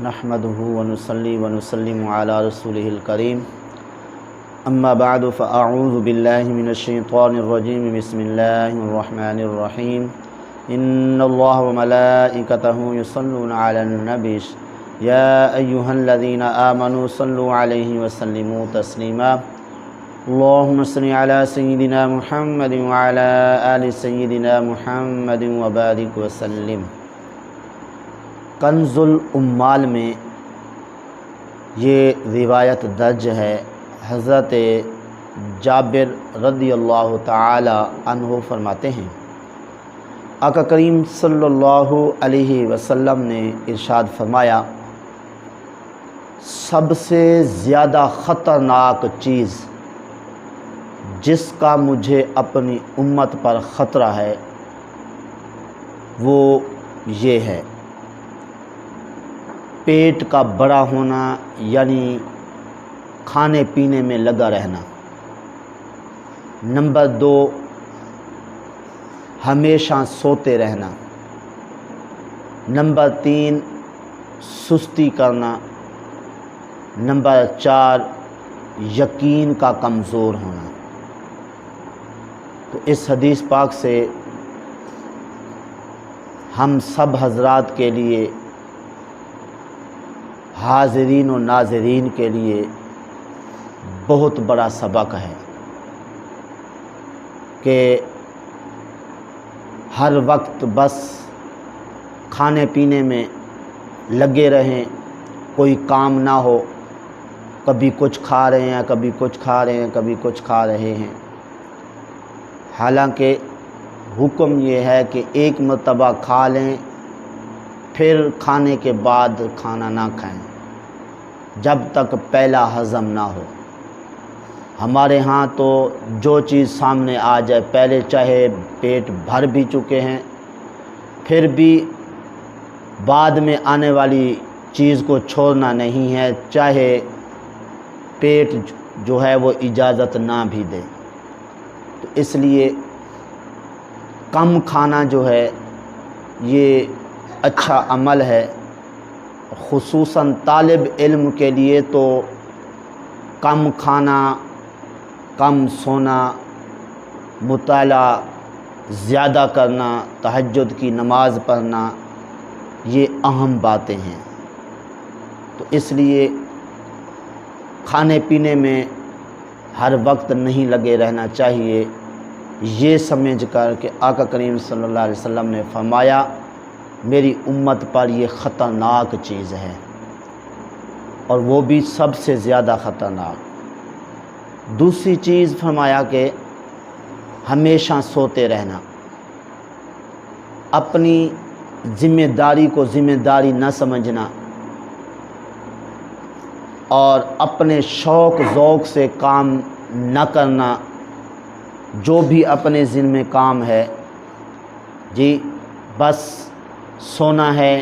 نحمده ونصلي ونسلم على رسوله الكريم اما بعد فاعوذ بالله من الشيطان الرجيم بسم الله الرحمن الرحيم ان الله وملائكته يصلون على النبي يا ايها الذين آمنوا صلوا عليه وسلموا تسليما اللهم صل على سيدنا محمد وعلى آل سيدنا محمد وبارك وسلم۔ کنز العمال میں یہ روایت درج ہے، حضرت جابر رضی اللہ تعالی عنہ فرماتے ہیں آقا کریم صلی اللہ علیہ وسلم نے ارشاد فرمایا، سب سے زیادہ خطرناک چیز جس کا مجھے اپنی امت پر خطرہ ہے وہ یہ ہے، پیٹ کا بڑا ہونا، یعنی کھانے پینے میں لگا رہنا۔ نمبر 2، ہمیشہ سوتے رہنا۔ نمبر 3، سستی کرنا۔ نمبر 4، یقین کا کمزور ہونا۔ تو اس حدیث پاک سے ہم سب حضرات کے لیے، حاضرین و ناظرین کے لیے بہت بڑا سبق ہے کہ ہر وقت بس کھانے پینے میں لگے رہیں، کوئی کام نہ ہو، کبھی کچھ کھا رہے ہیں، کبھی کچھ کھا رہے ہیں، کبھی کچھ کھا رہے ہیں۔ حالانکہ حکم یہ ہے کہ ایک مرتبہ کھا لیں، پھر کھانے کے بعد کھانا نہ کھائیں جب تک پہلا ہضم نہ ہو۔ ہمارے ہاں تو جو چیز سامنے آ جائے، پہلے چاہے پیٹ بھر بھی چکے ہیں پھر بھی بعد میں آنے والی چیز کو چھوڑنا نہیں ہے، چاہے پیٹ جو ہے وہ اجازت نہ بھی دے۔ تو اس لیے کم کھانا جو ہے یہ اچھا عمل ہے، خصوصاً طالب علم کے لیے تو کم کھانا، کم سونا، مطالعہ زیادہ کرنا، تہجد کی نماز پڑھنا، یہ اہم باتیں ہیں۔ تو اس لیے کھانے پینے میں ہر وقت نہیں لگے رہنا چاہیے، یہ سمجھ کر کہ آقا کریم صلی اللہ علیہ وسلم نے فرمایا میری امت پر یہ خطرناک چیز ہے، اور وہ بھی سب سے زیادہ خطرناک۔ دوسری چیز فرمایا کہ ہمیشہ سوتے رہنا، اپنی ذمہ داری کو ذمہ داری نہ سمجھنا، اور اپنے شوق ذوق سے کام نہ کرنا۔ جو بھی اپنے ذمہ کام ہے جی بس سونا ہے،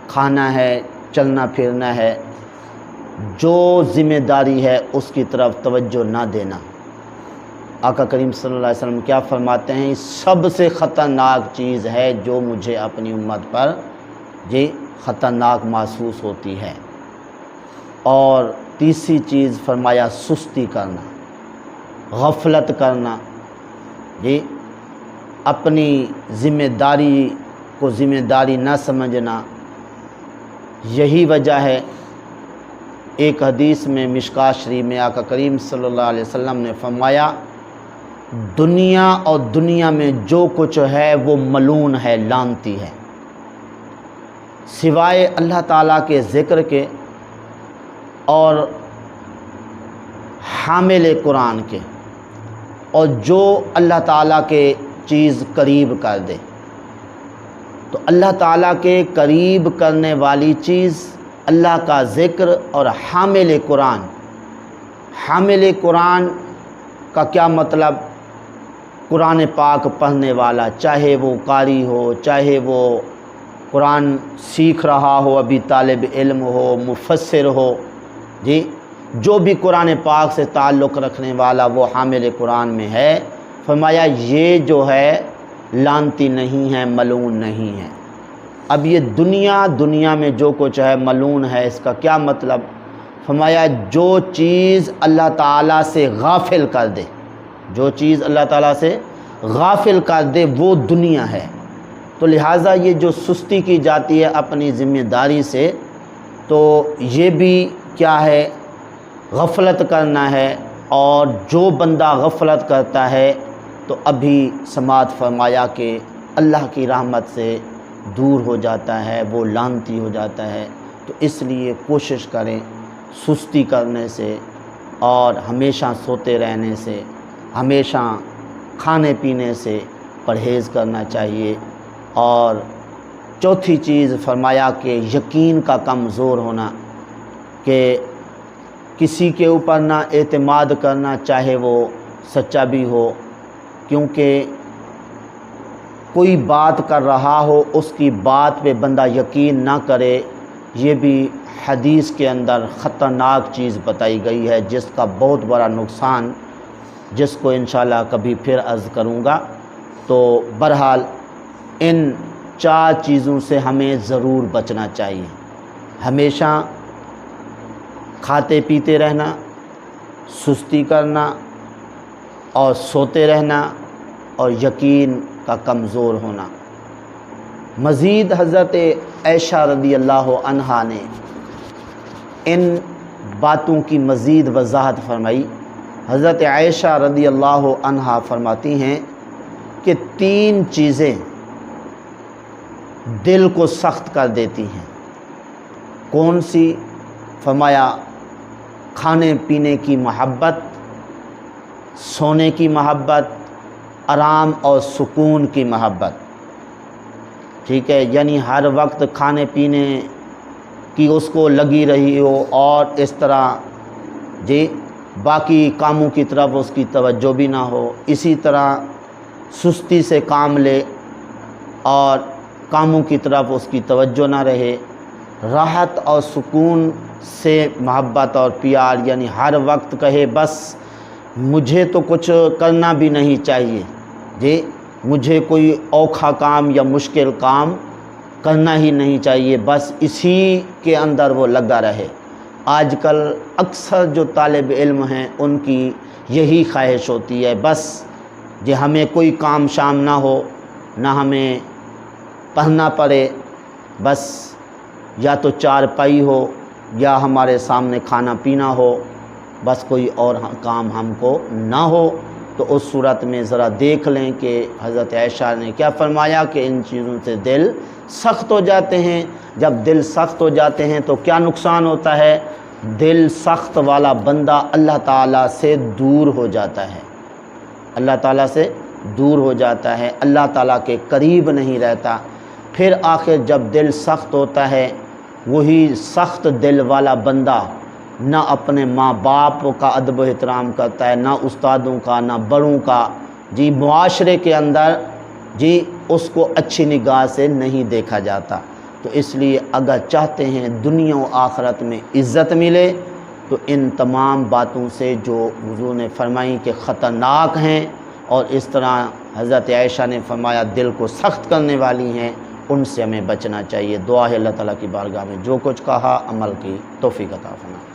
کھانا ہے، چلنا پھرنا ہے، جو ذمہ داری ہے اس کی طرف توجہ نہ دینا۔ آقا کریم صلی اللہ علیہ وسلم کیا فرماتے ہیں، سب سے خطرناک چیز ہے جو مجھے اپنی امت پر جی خطرناک محسوس ہوتی ہے۔ اور تیسری چیز فرمایا سستی کرنا، غفلت کرنا، جی اپنی ذمہ داری کو ذمہ داری نہ سمجھنا۔ یہی وجہ ہے ایک حدیث میں مشکوٰۃ شریف میں آقا کریم صلی اللہ علیہ وسلم نے فرمایا، دنیا اور دنیا میں جو کچھ ہے وہ ملعون ہے، لعنتی ہے، سوائے اللہ تعالیٰ کے ذکر کے اور حامل قرآن کے، اور جو اللہ تعالیٰ کے چیز قریب کر دے۔ تو اللہ تعالیٰ کے قریب کرنے والی چیز اللہ کا ذکر اور حامل قرآن۔ حامل قرآن کا کیا مطلب؟ قرآن پاک پڑھنے والا، چاہے وہ قاری ہو، چاہے وہ قرآن سیکھ رہا ہو، ابھی طالب علم ہو، مفسر ہو، جی جو بھی قرآن پاک سے تعلق رکھنے والا وہ حامل قرآن میں ہے۔ فرمایا یہ جو ہے لعنتی نہیں ہے، ملعون نہیں ہے۔ اب یہ دنیا میں جو کچھ ہے ملعون ہے، اس کا کیا مطلب؟ فرمایا جو چیز اللہ تعالیٰ سے غافل کر دے، جو چیز اللہ تعالیٰ سے غافل کر دے وہ دنیا ہے۔ تو لہٰذا یہ جو سستی کی جاتی ہے اپنی ذمہ داری سے، تو یہ بھی کیا ہے؟ غفلت کرنا ہے، اور جو بندہ غفلت کرتا ہے تو ابھی سماعت فرمایا کہ اللہ کی رحمت سے دور ہو جاتا ہے، وہ لعنتی ہو جاتا ہے۔ تو اس لیے کوشش کریں سستی کرنے سے اور ہمیشہ سوتے رہنے سے، ہمیشہ کھانے پینے سے پرہیز کرنا چاہیے۔ اور چوتھی چیز فرمایا کہ یقین کا کمزور ہونا، کہ کسی کے اوپر نہ اعتماد کرنا، چاہے وہ سچا بھی ہو، کیونکہ کوئی بات کر رہا ہو اس کی بات پہ بندہ یقین نہ کرے، یہ بھی حدیث کے اندر خطرناک چیز بتائی گئی ہے، جس کا بہت بڑا نقصان، جس کو انشاءاللہ کبھی پھر عرض کروں گا۔ تو بہرحال ان 4 چیزوں سے ہمیں ضرور بچنا چاہیے، ہمیشہ کھاتے پیتے رہنا، سستی کرنا اور سوتے رہنا، اور یقین کا کمزور ہونا۔ مزید حضرت عائشہ رضی اللہ عنہا نے ان باتوں کی مزید وضاحت فرمائی۔ حضرت عائشہ رضی اللہ عنہا فرماتی ہیں کہ 3 چیزیں دل کو سخت کر دیتی ہیں۔ کون سی؟ فرمایا کھانے پینے کی محبت، سونے کی محبت، آرام اور سکون کی محبت۔ ٹھیک ہے، یعنی ہر وقت کھانے پینے کی اس کو لگی رہی ہو، اور اس طرح جی باقی کاموں کی طرف اس کی توجہ بھی نہ ہو، اسی طرح سستی سے کام لے اور کاموں کی طرف اس کی توجہ نہ رہے۔ راحت اور سکون سے محبت اور پیار، یعنی ہر وقت کہے بس مجھے تو کچھ کرنا بھی نہیں چاہیے، جی مجھے کوئی اوکھا کام یا مشکل کام کرنا ہی نہیں چاہیے، بس اسی کے اندر وہ لگا رہے۔ آج کل اکثر جو طالب علم ہیں ان کی یہی خواہش ہوتی ہے، بس جی ہمیں کوئی کام شام نہ ہو، نہ ہمیں پڑھنا پڑے، بس یا تو چارپائی ہو یا ہمارے سامنے کھانا پینا ہو، بس کوئی اور کام ہم کو نہ ہو۔ تو اس صورت میں ذرا دیکھ لیں کہ حضرت عائشہ نے کیا فرمایا کہ ان چیزوں سے دل سخت ہو جاتے ہیں۔ جب دل سخت ہو جاتے ہیں تو کیا نقصان ہوتا ہے؟ دل سخت والا بندہ اللہ تعالیٰ سے دور ہو جاتا ہے، اللہ تعالیٰ سے دور ہو جاتا ہے، اللہ تعالیٰ کے قریب نہیں رہتا۔ پھر آخر جب دل سخت ہوتا ہے، وہی سخت دل والا بندہ نہ اپنے ماں باپ کا ادب و احترام کرتا ہے، نہ استادوں کا، نہ بڑوں کا، جی معاشرے کے اندر جی اس کو اچھی نگاہ سے نہیں دیکھا جاتا۔ تو اس لیے اگر چاہتے ہیں دنیا و آخرت میں عزت ملے تو ان تمام باتوں سے جو حضور نے فرمائی کہ خطرناک ہیں، اور اس طرح حضرت عائشہ نے فرمایا دل کو سخت کرنے والی ہیں، ان سے ہمیں بچنا چاہیے۔ دعا ہے اللہ تعالیٰ کی بارگاہ میں جو کچھ کہا عمل کی توفیق عطا فرمائے۔